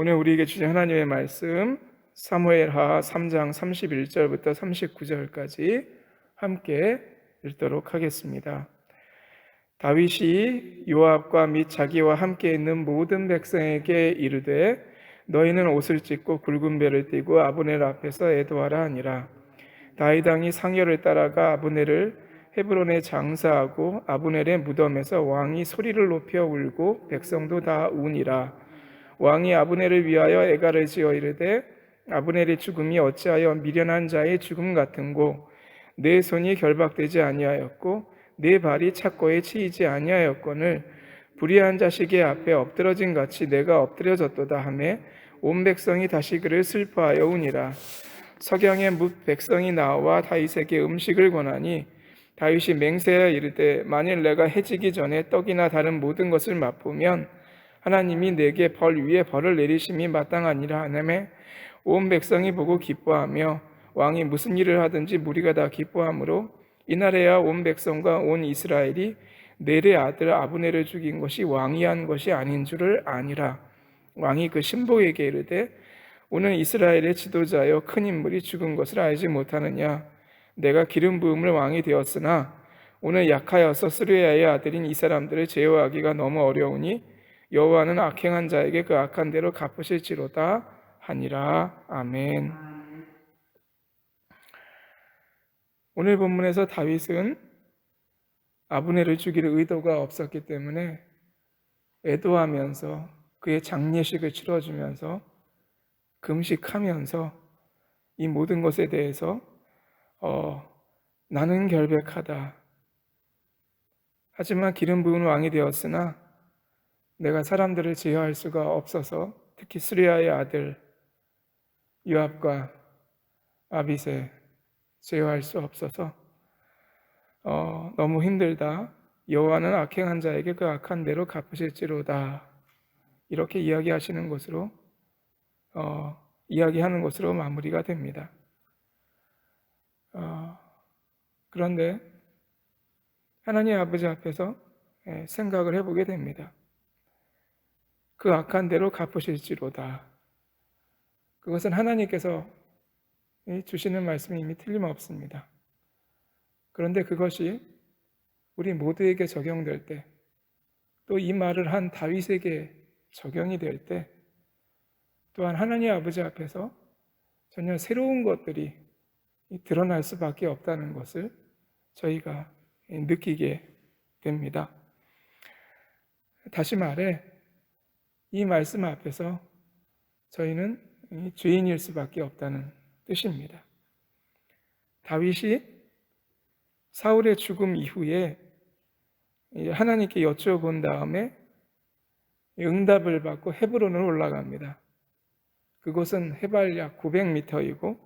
오늘 우리에게 주신 하나님의 말씀 사무엘하 3장 31절부터 39절까지 함께 읽도록 하겠습니다. 다윗이 요압과 및 자기와 함께 있는 모든 백성에게 이르되 너희는 옷을 찢고 굵은 배를 띠고 아브넬 앞에서 애도하라 하니라. 다윗 왕이 상여를 따라가 아브넬을 헤브론에 장사하고 아브넬의 무덤에서 왕이 소리를 높여 울고 백성도 다 우니라. 왕이 아브넬을 위하여 애가를 지어 이르되 아브넬의 죽음이 어찌하여 미련한 자의 죽음 같은고 내 손이 결박되지 아니하였고 내 발이 착고에 치이지 아니하였거늘 불의한 자식의 앞에 엎드러진 같이 내가 엎드려졌도다 하매 온 백성이 다시 그를 슬퍼하여 우니라. 석양에 뭇 백성이 나와 다윗에게 음식을 권하니 다윗이 맹세하여 이르되 만일 내가 해지기 전에 떡이나 다른 모든 것을 맛보면 하나님이 내게 벌 위에 벌을 내리심이 마땅하니라 하나매 온 백성이 보고 기뻐하며 왕이 무슨 일을 하든지 무리가 다 기뻐하므로 이날에야 온 백성과 온 이스라엘이 넬의 아들 아브넬을 죽인 것이 왕이 한 것이 아닌 줄을 아니라. 왕이 그 신복에게 이르되 오늘 이스라엘의 지도자여 큰 인물이 죽은 것을 알지 못하느냐. 내가 기름 부음을 왕이 되었으나 오늘 약하여서 스루야의 아들인 이 사람들을 제어하기가 너무 어려우니 여호와는 악행한 자에게 그 악한 대로 갚으실지로다 하니라. 아멘. 오늘 본문에서 다윗은 아브넬을 죽일 의도가 없었기 때문에 애도하면서 그의 장례식을 치러주면서 금식하면서 이 모든 것에 대해서 나는 결백하다. 하지만 기름 부은 왕이 되었으나 내가 사람들을 제어할 수가 없어서 특히 스루야의 아들 요압과 아비세 제어할 수 없어서 너무 힘들다. 여호와는 악행한 자에게 그 악한 대로 갚으실지로다. 이렇게 이야기하는 것으로 마무리가 됩니다. 그런데 하나님 아버지 앞에서 생각을 해보게 됩니다. 그 악한 대로 갚으실지로다. 그것은 하나님께서 주시는 말씀이 이미 틀림없습니다. 그런데 그것이 우리 모두에게 적용될 때, 또 이 말을 한 다윗에게 적용이 될 때, 또한 하나님 아버지 앞에서 전혀 새로운 것들이 드러날 수밖에 없다는 것을 저희가 느끼게 됩니다. 다시 말해 이 말씀 앞에서 저희는 죄인일 수밖에 없다는 뜻입니다. 다윗이 사울의 죽음 이후에 하나님께 여쭤본 다음에 응답을 받고 헤브론으로 올라갑니다. 그곳은 해발 약 900m이고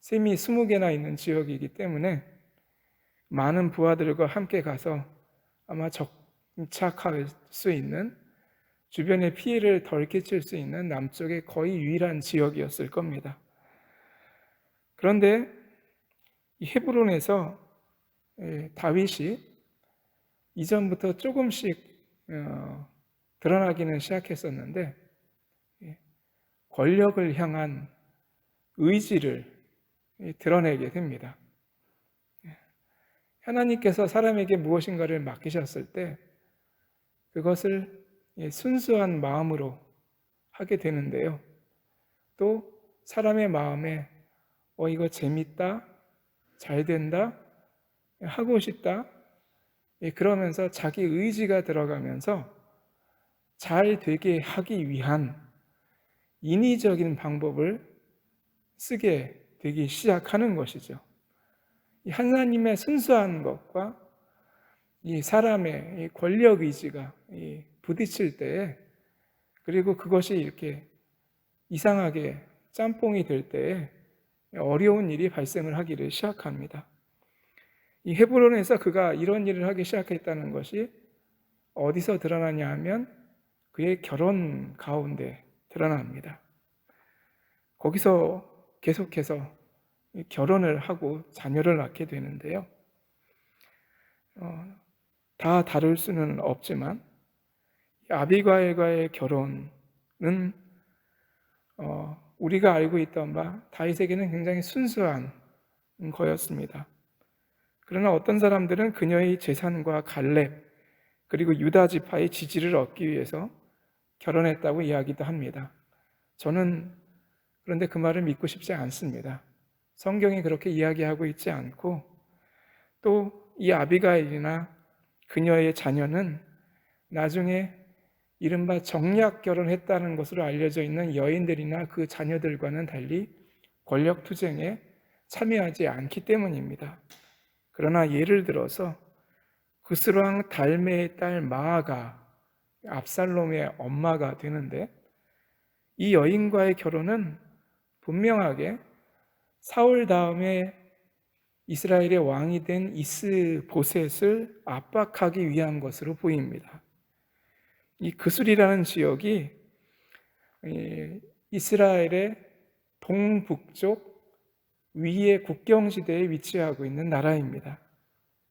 샘이 20개나 있는 지역이기 때문에 많은 부하들과 함께 가서 아마 정착할 수 있는, 주변에 피해를 덜 끼칠 수 있는 남쪽의 거의 유일한 지역이었을 겁니다. 그런데 이 헤브론에서 다윗이 이전부터 조금씩 드러나기는 시작했었는데 권력을 향한 의지를 드러내게 됩니다. 하나님께서 사람에게 무엇인가를 맡기셨을 때 그것을 순수한 마음으로 하게 되는데요. 또 사람의 마음에 이거 재밌다, 잘 된다, 하고 싶다, 그러면서 자기 의지가 들어가면서 잘 되게 하기 위한 인위적인 방법을 쓰게 되기 시작하는 것이죠. 하나님의 순수한 것과 이 사람의 권력 의지가 부딪힐 때에, 그리고 그것이 이렇게 이상하게 짬뽕이 될 때에 어려운 일이 발생을 하기를 시작합니다. 이 헤브론에서 그가 이런 일을 하기 시작했다는 것이 어디서 드러나냐 하면 그의 결혼 가운데 드러납니다. 거기서 계속해서 결혼을 하고 자녀를 낳게 되는데요. 다 다룰 수는 없지만 아비가일과의 결혼은 우리가 알고 있던 바 다윗에게는 굉장히 순수한 거였습니다. 그러나 어떤 사람들은 그녀의 재산과 갈렙 그리고 유다 지파의 지지를 얻기 위해서 결혼했다고 이야기도 합니다. 저는 그런데 그 말을 믿고 싶지 않습니다. 성경이 그렇게 이야기하고 있지 않고 또 이 아비가일이나 그녀의 자녀는 나중에 이른바 정략 결혼했다는 것으로 알려져 있는 여인들이나 그 자녀들과는 달리 권력 투쟁에 참여하지 않기 때문입니다. 그러나 예를 들어서 구스왕 달메의 딸 마아가 압살롬의 엄마가 되는데 이 여인과의 결혼은 분명하게 사울 다음에 이스라엘의 왕이 된 이스보셋을 압박하기 위한 것으로 보입니다. 이 그술이라는 지역이 이스라엘의 동북쪽 위의 국경지대에 위치하고 있는 나라입니다.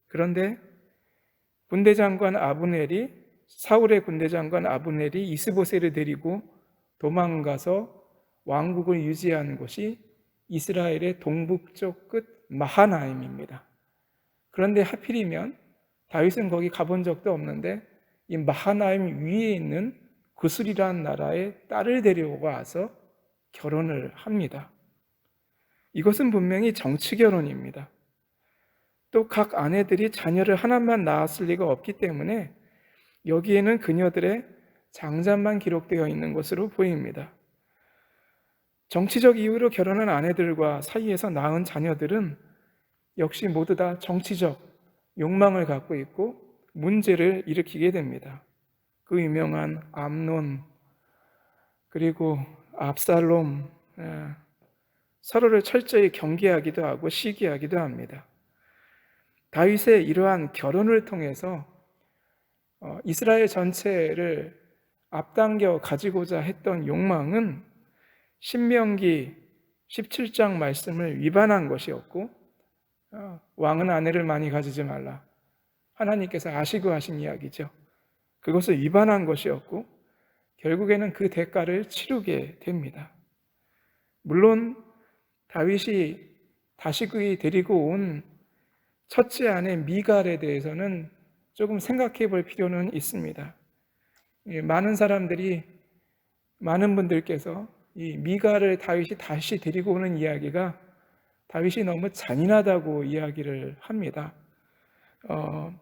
그런데 군대장관 아브넬이 사울의 군대장관 아브넬이 이스보셋을 데리고 도망가서 왕국을 유지하는 곳이 이스라엘의 동북쪽 끝 마하나임입니다. 그런데 하필이면 다윗은 거기 가본 적도 없는데 이 마하나임 위에 있는 구슬이라는 나라의 딸을 데려와서 결혼을 합니다. 이것은 분명히 정치 결혼입니다. 또 각 아내들이 자녀를 하나만 낳았을 리가 없기 때문에 여기에는 그녀들의 장자만 기록되어 있는 것으로 보입니다. 정치적 이유로 결혼한 아내들과 사이에서 낳은 자녀들은 역시 모두 다 정치적 욕망을 갖고 있고 문제를 일으키게 됩니다. 그 유명한 암논 그리고 압살롬 서로를 철저히 경계하기도 하고 시기하기도 합니다. 다윗의 이러한 결혼을 통해서 이스라엘 전체를 앞당겨 가지고자 했던 욕망은 신명기 17장 말씀을 위반한 것이었고 왕은 아내를 많이 가지지 말라. 하나님께서 아시고 하신 이야기죠. 그것을 위반한 것이었고 결국에는 그 대가를 치르게 됩니다. 물론 다윗이 다시그이 데리고 온 첫째 아내 미갈에 대해서는 조금 생각해 볼 필요는 있습니다. 많은 분들께서 이 미갈을 다윗이 다시 데리고 오는 이야기가 다윗이 너무 잔인하다고 이야기를 합니다.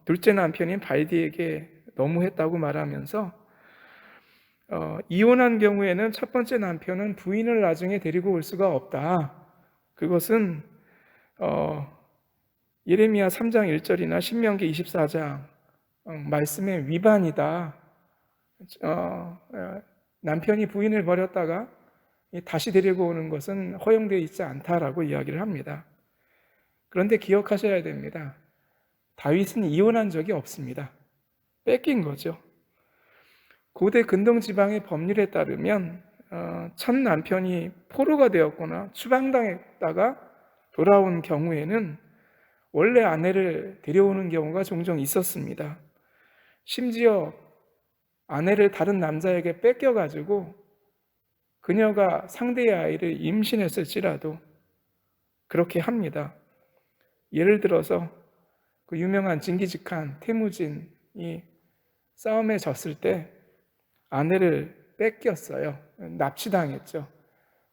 둘째 남편인 발디에게 너무했다고 말하면서 이혼한 경우에는 첫 번째 남편은 부인을 나중에 데리고 올 수가 없다. 그것은 예레미야 3장 1절이나 신명기 24장 말씀의 위반이다. 남편이 부인을 버렸다가 다시 데리고 오는 것은 허용되어 있지 않다라고 이야기를 합니다. 그런데 기억하셔야 됩니다. 다윗은 이혼한 적이 없습니다. 뺏긴 거죠. 고대 근동 지방의 법률에 따르면 첫 남편이 포로가 되었거나 추방당했다가 돌아온 경우에는 원래 아내를 데려오는 경우가 종종 있었습니다. 심지어 아내를 다른 남자에게 뺏겨가지고 그녀가 상대의 아이를 임신했을지라도 그렇게 합니다. 예를 들어서 그 유명한 징기즈칸 태무진이 싸움에 졌을 때 아내를 뺏겼어요. 납치당했죠.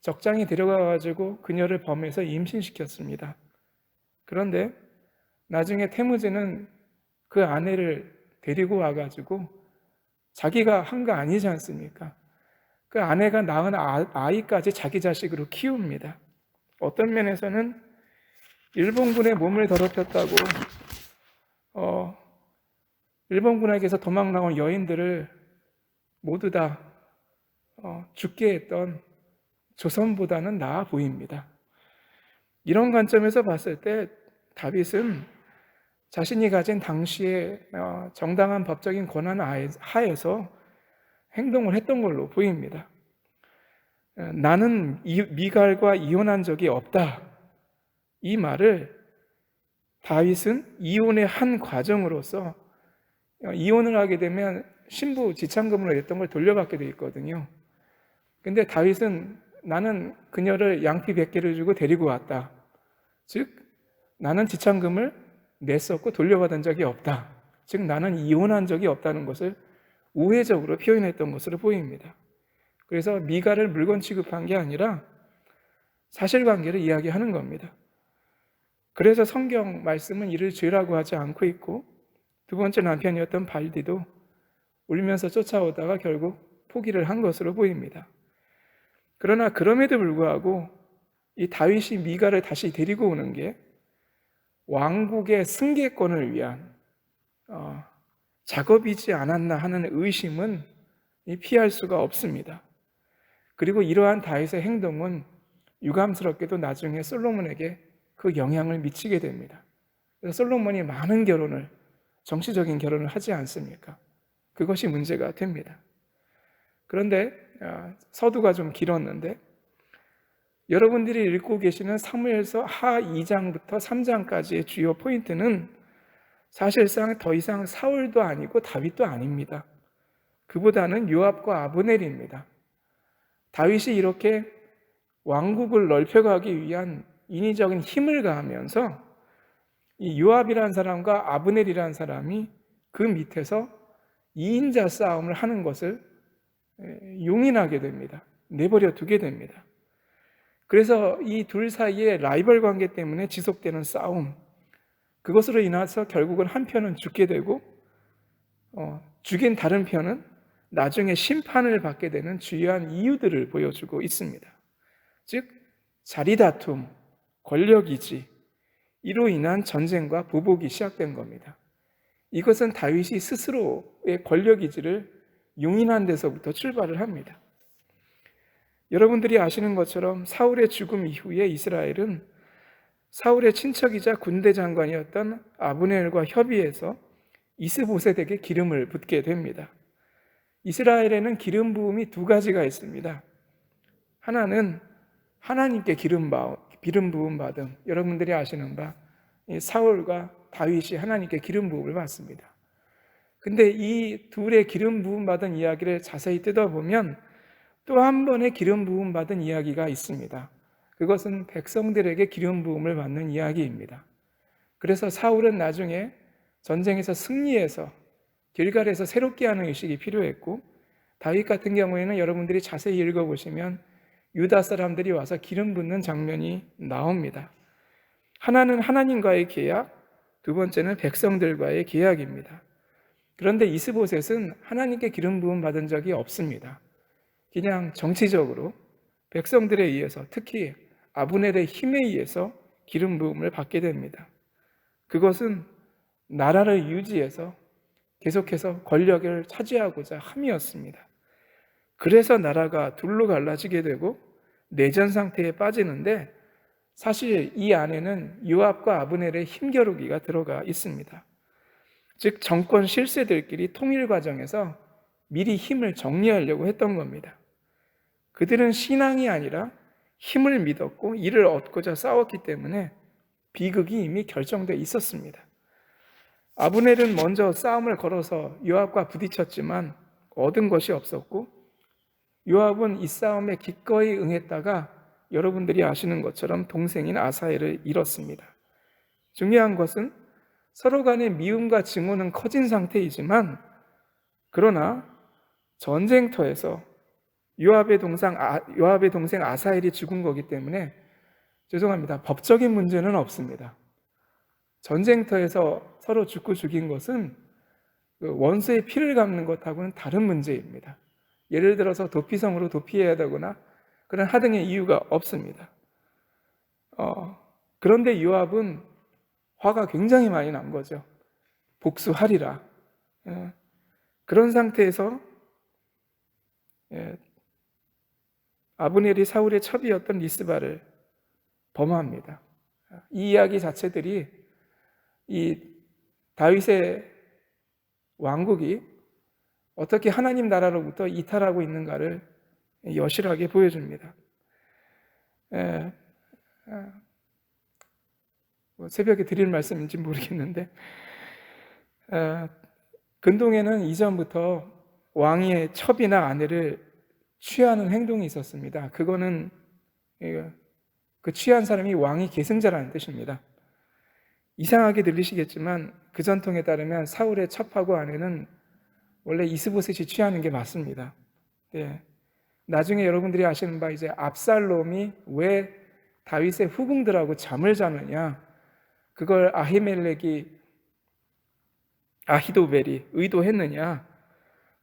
적장에 데려가가지고 그녀를 범해서 임신시켰습니다. 그런데 나중에 태무진은 그 아내를 데리고 와가지고 자기가 한 거 아니지 않습니까? 그 아내가 낳은 아이까지 자기 자식으로 키웁니다. 어떤 면에서는 일본군의 몸을 더럽혔다고 일본군에게서 도망 나온 여인들을 모두 다 죽게 했던 조선보다는 나아 보입니다. 이런 관점에서 봤을 때 다윗은 자신이 가진 당시의 정당한 법적인 권한 하에서 행동을 했던 걸로 보입니다. 나는 미갈과 이혼한 적이 없다. 이 말을 다윗은 이혼의 한 과정으로서 이혼을 하게 되면 신부 지참금으로 냈던 걸 돌려받게 돼 있거든요. 근데 다윗은 나는 그녀를 양피 100개를 주고 데리고 왔다. 즉 나는 지참금을 냈었고 돌려받은 적이 없다. 즉 나는 이혼한 적이 없다는 것을 우회적으로 표현했던 것으로 보입니다. 그래서 미가를 물건 취급한 게 아니라 사실관계를 이야기하는 겁니다. 그래서 성경 말씀은 이를 죄라고 하지 않고 있고, 두 번째 남편이었던 발디도 울면서 쫓아오다가 결국 포기를 한 것으로 보입니다. 그러나 그럼에도 불구하고 이 다윗이 미가를 다시 데리고 오는 게 왕국의 승계권을 위한 작업이지 않았나 하는 의심은 피할 수가 없습니다. 그리고 이러한 다윗의 행동은 유감스럽게도 나중에 솔로몬에게 그 영향을 미치게 됩니다. 그래서 솔로몬이 많은 결혼을, 정치적인 결혼을 하지 않습니까? 그것이 문제가 됩니다. 그런데 서두가 좀 길었는데 여러분들이 읽고 계시는 사무엘서 하 2장부터 3장까지의 주요 포인트는 사실상 더 이상 사울도 아니고 다윗도 아닙니다. 그보다는 요압과 아브넬입니다. 다윗이 이렇게 왕국을 넓혀가기 위한 인위적인 힘을 가하면서 이 요압이라는 사람과 아브넬이라는 사람이 그 밑에서 2인자 싸움을 하는 것을 용인하게 됩니다. 내버려 두게 됩니다. 그래서 이 둘 사이의 라이벌 관계 때문에 지속되는 싸움, 그것으로 인해서 결국은 한 편은 죽게 되고 죽인 다른 편은 나중에 심판을 받게 되는 주요한 이유들을 보여주고 있습니다. 즉 자리다툼, 권력이지, 이로 인한 전쟁과 보복이 시작된 겁니다. 이것은 다윗이 스스로의 권력이지를 용인한 데서부터 출발을 합니다. 여러분들이 아시는 것처럼 사울의 죽음 이후에 이스라엘은 사울의 친척이자 군대 장관이었던 아브넬과 협의해서 이스보셋에게 기름을 붓게 됩니다. 이스라엘에는 기름 부음이 두 가지가 있습니다. 하나는 하나님께 기름 부음 받음, 여러분들이 아시는 바 사울과 다윗이 하나님께 기름 부음을 받습니다. 근데 이 둘의 기름 부음 받은 이야기를 자세히 뜯어보면 또 한 번의 기름 부음 받은 이야기가 있습니다. 그것은 백성들에게 기름 부음을 받는 이야기입니다. 그래서 사울은 나중에 전쟁에서 승리해서 길갈에서 새롭게 하는 의식이 필요했고, 다윗 같은 경우에는 여러분들이 자세히 읽어보시면 유다 사람들이 와서 기름 붓는 장면이 나옵니다. 하나는 하나님과의 계약, 두 번째는 백성들과의 계약입니다. 그런데 이스보셋은 하나님께 기름 부음 받은 적이 없습니다. 그냥 정치적으로 백성들에 의해서, 특히 아브넬의 힘에 의해서 기름 부음을 받게 됩니다. 그것은 나라를 유지해서 계속해서 권력을 차지하고자 함이었습니다. 그래서 나라가 둘로 갈라지게 되고 내전 상태에 빠지는데, 사실 이 안에는 요압과 아브넬의 힘겨루기가 들어가 있습니다. 즉 정권 실세들끼리 통일 과정에서 미리 힘을 정리하려고 했던 겁니다. 그들은 신앙이 아니라 힘을 믿었고 이를 얻고자 싸웠기 때문에 비극이 이미 결정돼 있었습니다. 아브넬은 먼저 싸움을 걸어서 요압과 부딪혔지만 얻은 것이 없었고, 요압은 이 싸움에 기꺼이 응했다가 여러분들이 아시는 것처럼 동생인 아사엘을 잃었습니다. 중요한 것은 서로 간의 미움과 증오는 커진 상태이지만, 그러나 전쟁터에서 요압의 동생 아사엘이 죽은 거기 때문에 죄송합니다. 법적인 문제는 없습니다. 전쟁터에서 서로 죽고 죽인 것은 원수의 피를 갚는 것하고는 다른 문제입니다. 예를 들어서 도피성으로 도피해야 되거나 그런 하등의 이유가 없습니다. 그런데 요압은 화가 굉장히 많이 난 거죠. 복수하리라. 그런 상태에서 아브넬이 사울의 첩이었던 리스바를 범합니다. 이 이야기 자체들이 이 다윗의 왕국이 어떻게 하나님 나라로부터 이탈하고 있는가를 여실하게 보여줍니다. 새벽에 드릴 말씀인지 모르겠는데, 근동에는 이전부터 왕의 첩이나 아내를 취하는 행동이 있었습니다. 그거는 그 취한 사람이 왕이 계승자라는 뜻입니다. 이상하게 들리시겠지만 그 전통에 따르면 사울의 첩하고 아내는 원래 이스보셋이 취하는 게 맞습니다. 예. 나중에 여러분들이 아시는 바 이제 압살롬이 왜 다윗의 후궁들하고 잠을 자느냐, 그걸 아히도벨이 의도했느냐,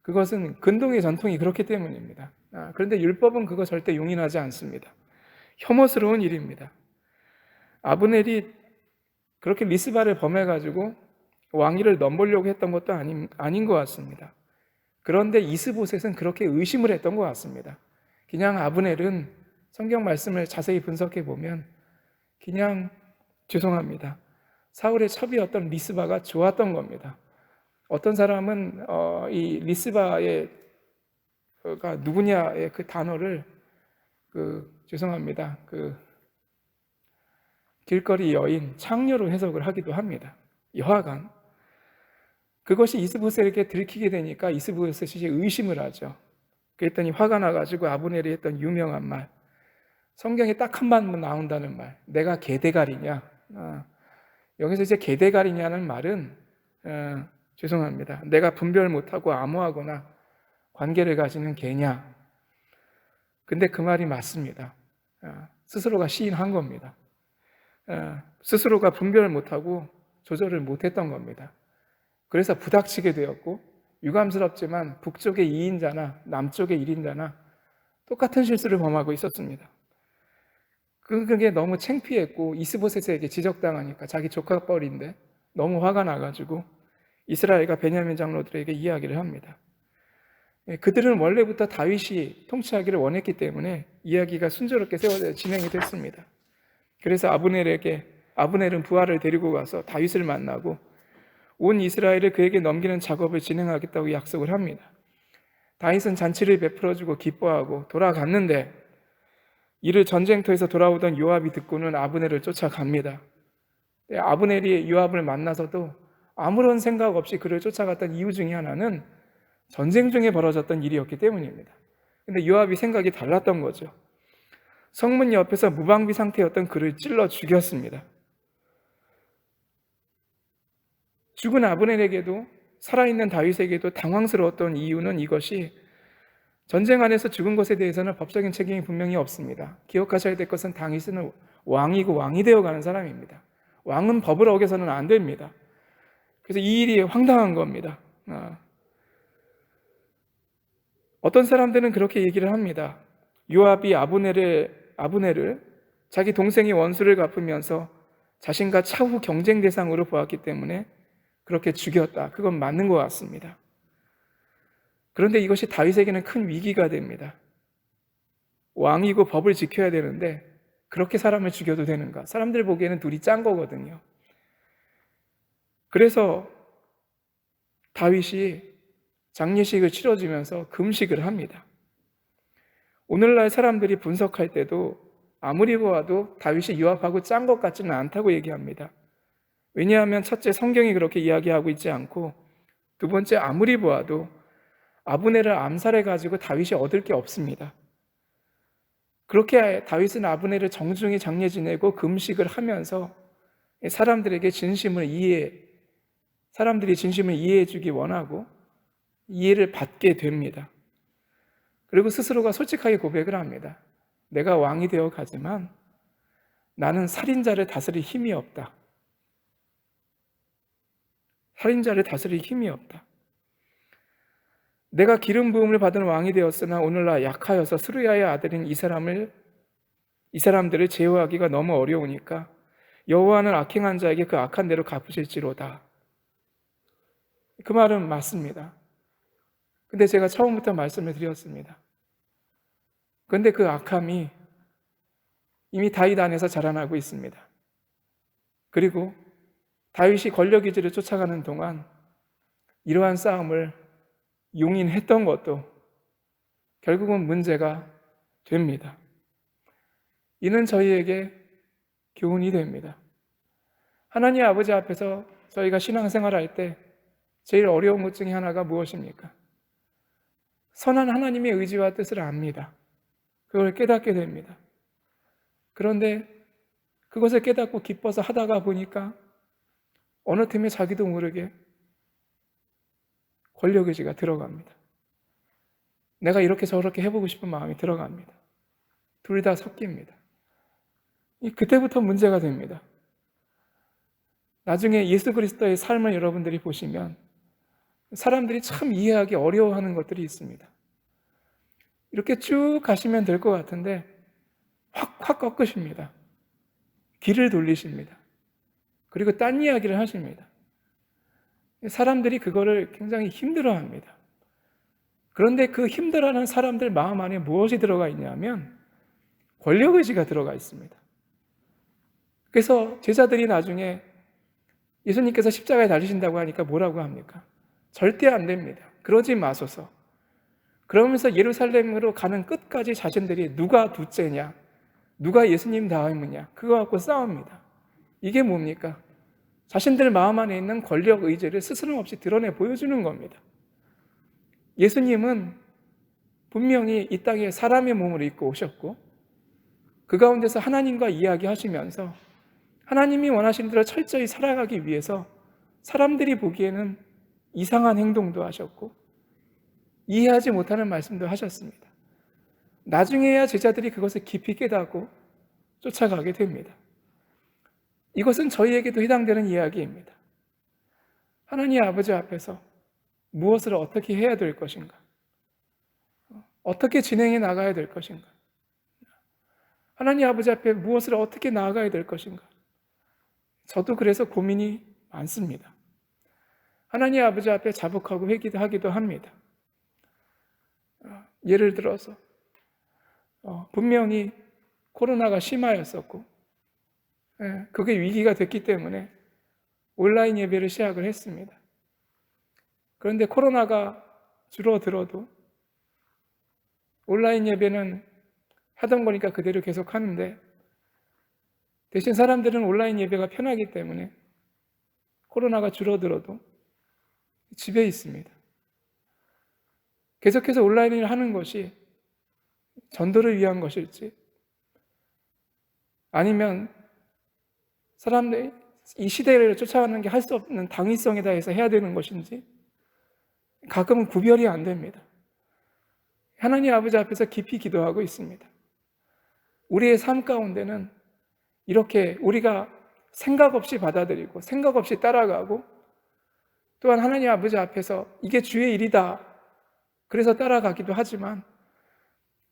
그것은 근동의 전통이 그렇기 때문입니다. 그런데 율법은 그거 절대 용인하지 않습니다. 혐오스러운 일입니다. 아브넬이 그렇게 리스바를 범해가지고 왕위를 넘보려고 했던 것도 아닌 것 같습니다. 그런데 이스보셋은 그렇게 의심을 했던 것 같습니다. 그냥 아브넬은 성경 말씀을 자세히 분석해 보면 그냥 죄송합니다. 사울의 첩이었던 리스바가 좋았던 겁니다. 어떤 사람은 이 리스바의 가 누구냐의 그 단어를 죄송합니다. 길거리 여인, 창녀로 해석을 하기도 합니다. 여하간 그것이 이스보셋에게 들키게 되니까 이스보셋이 의심을 하죠. 그랬더니 화가 나가지고 아브넬이 했던 유명한 말, 성경에 딱 한 번만 나온다는 말, 내가 개대가리냐. 여기서 이제 개대가리냐는 말은 죄송합니다. 내가 분별 못하고 암호하거나 관계를 가지는 개냐. 근데 그 말이 맞습니다. 스스로가 시인한 겁니다. 스스로가 분별을 못하고 조절을 못했던 겁니다. 그래서 부닥치게 되었고, 유감스럽지만 북쪽의 2인자나 남쪽의 1인자나 똑같은 실수를 범하고 있었습니다. 그게 너무 창피했고 이스보셋에게 지적당하니까 자기 조카뻘인데 너무 화가 나가지고 이스라엘과 베냐민 장로들에게 이야기를 합니다. 그들은 원래부터 다윗이 통치하기를 원했기 때문에 이야기가 순조롭게 진행이 됐습니다. 그래서 아브넬은 부하를 데리고 가서 다윗을 만나고 온 이스라엘을 그에게 넘기는 작업을 진행하겠다고 약속을 합니다. 다윗은 잔치를 베풀어주고 기뻐하고 돌아갔는데 이를 전쟁터에서 돌아오던 요압이 듣고는 아브넬을 쫓아갑니다. 아브넬이 요압을 만나서도 아무런 생각 없이 그를 쫓아갔던 이유 중에 하나는 전쟁 중에 벌어졌던 일이었기 때문입니다. 근데 요압이 생각이 달랐던 거죠. 성문 옆에서 무방비 상태였던 그를 찔러 죽였습니다. 죽은 아브넬에게도 살아있는 다윗에게도 당황스러웠던 이유는 이것이 전쟁 안에서 죽은 것에 대해서는 법적인 책임이 분명히 없습니다. 기억하셔야 될 것은 다윗은 왕이고 왕이 되어가는 사람입니다. 왕은 법을 어겨서는 안 됩니다. 그래서 이 일이 황당한 겁니다. 어떤 사람들은 그렇게 얘기를 합니다. 요압이 아브넬을 자기 동생이 원수를 갚으면서 자신과 차후 경쟁 대상으로 보았기 때문에 그렇게 죽였다. 그건 맞는 것 같습니다. 그런데 이것이 다윗에게는 큰 위기가 됩니다. 왕이고 법을 지켜야 되는데 그렇게 사람을 죽여도 되는가? 사람들 보기에는 둘이 짠 거거든요. 그래서 다윗이 장례식을 치러주면서 금식을 합니다. 오늘날 사람들이 분석할 때도 아무리 보아도 다윗이 요압하고 짠 것 같지는 않다고 얘기합니다. 왜냐하면 첫째, 성경이 그렇게 이야기하고 있지 않고, 두 번째, 아무리 보아도 아브넬을 암살해가지고 다윗이 얻을 게 없습니다. 그렇게 다윗은 아브넬을 정중히 장례 지내고 금식을 하면서 사람들이 진심을 이해해 주기 원하고 이해를 받게 됩니다. 그리고 스스로가 솔직하게 고백을 합니다. 내가 왕이 되어 가지만 나는 살인자를 다스릴 힘이 없다. 살인자를 다스릴 힘이 없다. 내가 기름 부음을 받은 왕이 되었으나 오늘날 약하여서 스루야의 아들인 이 사람들을 제어하기가 너무 어려우니까 여호와는 악행한 자에게 그 악한 대로 갚으실지로다. 그 말은 맞습니다. 근데 제가 처음부터 말씀을 드렸습니다. 그런데 그 악함이 이미 다윗 안에서 자라나고 있습니다. 그리고 다윗이 권력 의지를 쫓아가는 동안 이러한 싸움을 용인했던 것도 결국은 문제가 됩니다. 이는 저희에게 교훈이 됩니다. 하나님 아버지 앞에서 저희가 신앙생활할 때 제일 어려운 것 중에 하나가 무엇입니까? 선한 하나님의 의지와 뜻을 압니다. 그걸 깨닫게 됩니다. 그런데 그것을 깨닫고 기뻐서 하다가 보니까 어느 틈에 자기도 모르게 권력의지가 들어갑니다. 내가 이렇게 저렇게 해보고 싶은 마음이 들어갑니다. 둘 다 섞입니다. 그때부터 문제가 됩니다. 나중에 예수 그리스도의 삶을 여러분들이 보시면 사람들이 참 이해하기 어려워하는 것들이 있습니다. 이렇게 쭉 가시면 될 것 같은데 확 꺾으십니다. 길을 돌리십니다. 그리고 딴 이야기를 하십니다. 사람들이 그거를 굉장히 힘들어합니다. 그런데 그 힘들어하는 사람들 마음 안에 무엇이 들어가 있냐면 권력의지가 들어가 있습니다. 그래서 제자들이 나중에 예수님께서 십자가에 달리신다고 하니까 뭐라고 합니까? 절대 안 됩니다. 그러지 마소서. 그러면서 예루살렘으로 가는 끝까지 자신들이 누가 둘째냐, 누가 예수님 다음이냐, 그거 갖고 싸웁니다. 이게 뭡니까? 자신들 마음 안에 있는 권력 의지를 스스럼없이 드러내 보여주는 겁니다. 예수님은 분명히 이 땅에 사람의 몸을 입고 오셨고 그 가운데서 하나님과 이야기하시면서 하나님이 원하시는 대로 철저히 살아가기 위해서 사람들이 보기에는 이상한 행동도 하셨고 이해하지 못하는 말씀도 하셨습니다. 나중에야 제자들이 그것을 깊이 깨닫고 쫓아가게 됩니다. 이것은 저희에게도 해당되는 이야기입니다. 하나님 아버지 앞에서 무엇을 어떻게 해야 될 것인가? 어떻게 진행해 나가야 될 것인가? 하나님 아버지 앞에 무엇을 어떻게 나아가야 될 것인가? 저도 그래서 고민이 많습니다. 하나님 아버지 앞에 자복하고 회개하기도 합니다. 예를 들어서 분명히 코로나가 심하였었고 그게 위기가 됐기 때문에 온라인 예배를 시작을 했습니다. 그런데 코로나가 줄어들어도 온라인 예배는 하던 거니까 그대로 계속 하는데 대신 사람들은 온라인 예배가 편하기 때문에 코로나가 줄어들어도 집에 있습니다. 계속해서 온라인을 하는 것이 전도를 위한 것일지 아니면 사람들이 이 시대를 쫓아가는 게 할 수 없는 당위성에 대해서 해야 되는 것인지 가끔은 구별이 안 됩니다. 하나님 아버지 앞에서 깊이 기도하고 있습니다. 우리의 삶 가운데는 이렇게 우리가 생각 없이 받아들이고 생각 없이 따라가고 또한 하나님 아버지 앞에서 이게 주의 일이다 그래서 따라가기도 하지만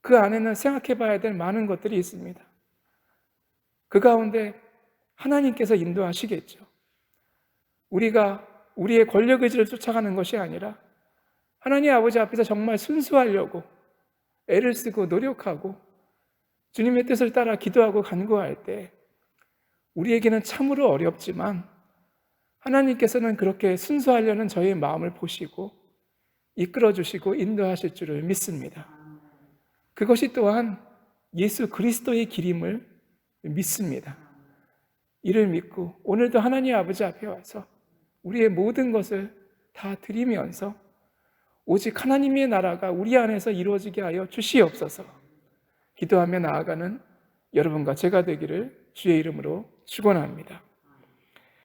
그 안에는 생각해 봐야 될 많은 것들이 있습니다. 그 가운데 하나님께서 인도하시겠죠. 우리가 우리의 권력 의지를 쫓아가는 것이 아니라 하나님 아버지 앞에서 정말 순수하려고 애를 쓰고 노력하고 주님의 뜻을 따라 기도하고 간구할 때 우리에게는 참으로 어렵지만 하나님께서는 그렇게 순수하려는 저희의 마음을 보시고 이끌어 주시고 인도하실 줄을 믿습니다. 그것이 또한 예수 그리스도의 길임을 믿습니다. 이를 믿고 오늘도 하나님 아버지 앞에 와서 우리의 모든 것을 다 드리면서 오직 하나님의 나라가 우리 안에서 이루어지게 하여 주시옵소서 기도하며 나아가는 여러분과 제가 되기를 주의 이름으로 축원합니다.